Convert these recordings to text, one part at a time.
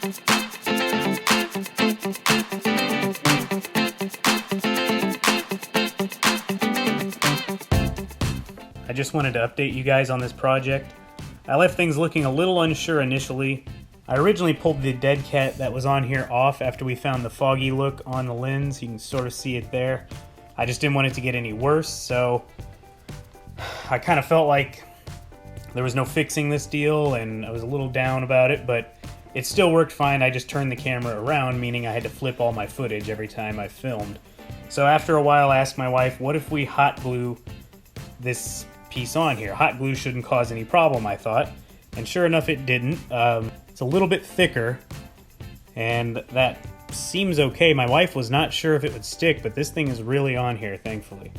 I just wanted to update you guys on this project. I left things looking a little unsure initially. I originally pulled the dead cat that was on here off after we found the foggy look on the lens. You can sort of see it there. I just didn't want it to get any worse, so I kind of felt like there was no fixing this deal, and I was a little down about it, but it still worked fine. I just turned the camera around, meaning I had to flip all my footage every time I filmed. So after a while I asked my wife, what if we hot glue this piece on here? Hot glue shouldn't cause any problem, I thought, and sure enough it didn't. It's a little bit thicker, and that seems okay. My wife was not sure if it would stick, but this thing is really on here, thankfully.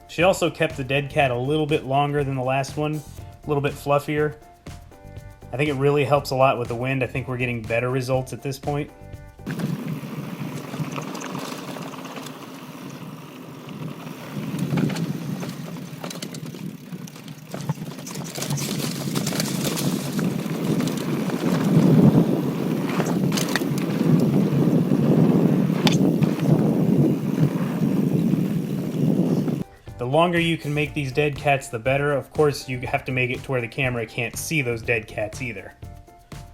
She also kept the dead cat a little bit longer than the last one, a little bit fluffier. I think it really helps a lot with the wind. I think we're getting better results at this point. The longer you can make these dead cats, the better. Of course, you have to make it to where the camera can't see those dead cats either.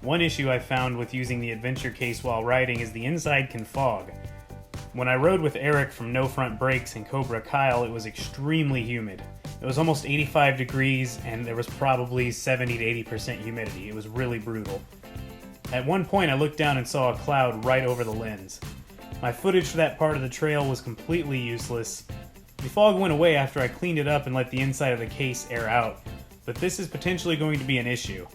One issue I found with using the Adventure Case while riding is the inside can fog. When I rode with Eric from No Front Brakes and Cobra Kyle, it was extremely humid. It was almost 85 degrees and there was probably 70 to 80% humidity. It was really brutal. At one point I looked down and saw a cloud right over the lens. My footage for that part of the trail was completely useless. The fog went away after I cleaned it up and let the inside of the case air out, but this is potentially going to be an issue.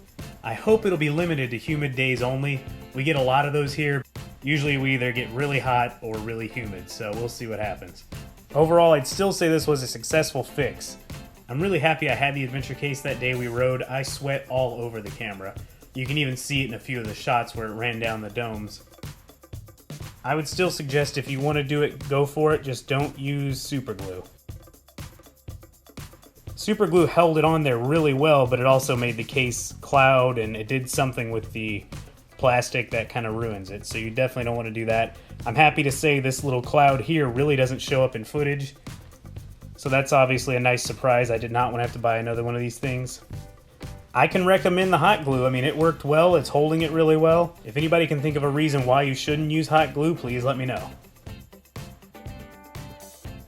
I hope it'll be limited to humid days only. We get a lot of those here. Usually we either get really hot or really humid, so we'll see what happens. Overall, I'd still say this was a successful fix. I'm really happy I had the Adventure Case that day we rode. I sweat all over the camera. You can even see it in a few of the shots where it ran down the domes. I would still suggest if you want to do it, go for it, just don't use super glue. Super glue held it on there really well, but it also made the case cloud, and it did something with the plastic that kind of ruins it, so you definitely don't want to do that. I'm happy to say this little cloud here really doesn't show up in footage, so that's obviously a nice surprise. I did not want to have to buy another one of these things. I can recommend the hot glue. I mean, it worked well. It's holding it really well. If anybody can think of a reason why you shouldn't use hot glue, please let me know.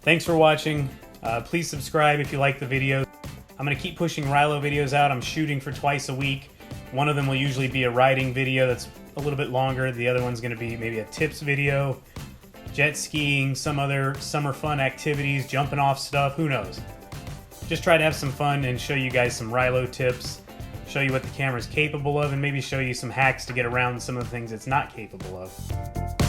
Thanks for watching. Please subscribe if you like the video. I'm going to keep pushing Rylo videos out. I'm shooting for twice a week. One of them will usually be a riding video that's a little bit longer. The other one's going to be maybe a tips video, jet skiing, some other summer fun activities, jumping off stuff, who knows. Just try to have some fun and show you guys some Rylo tips, show you what the camera's capable of, and maybe show you some hacks to get around some of the things it's not capable of.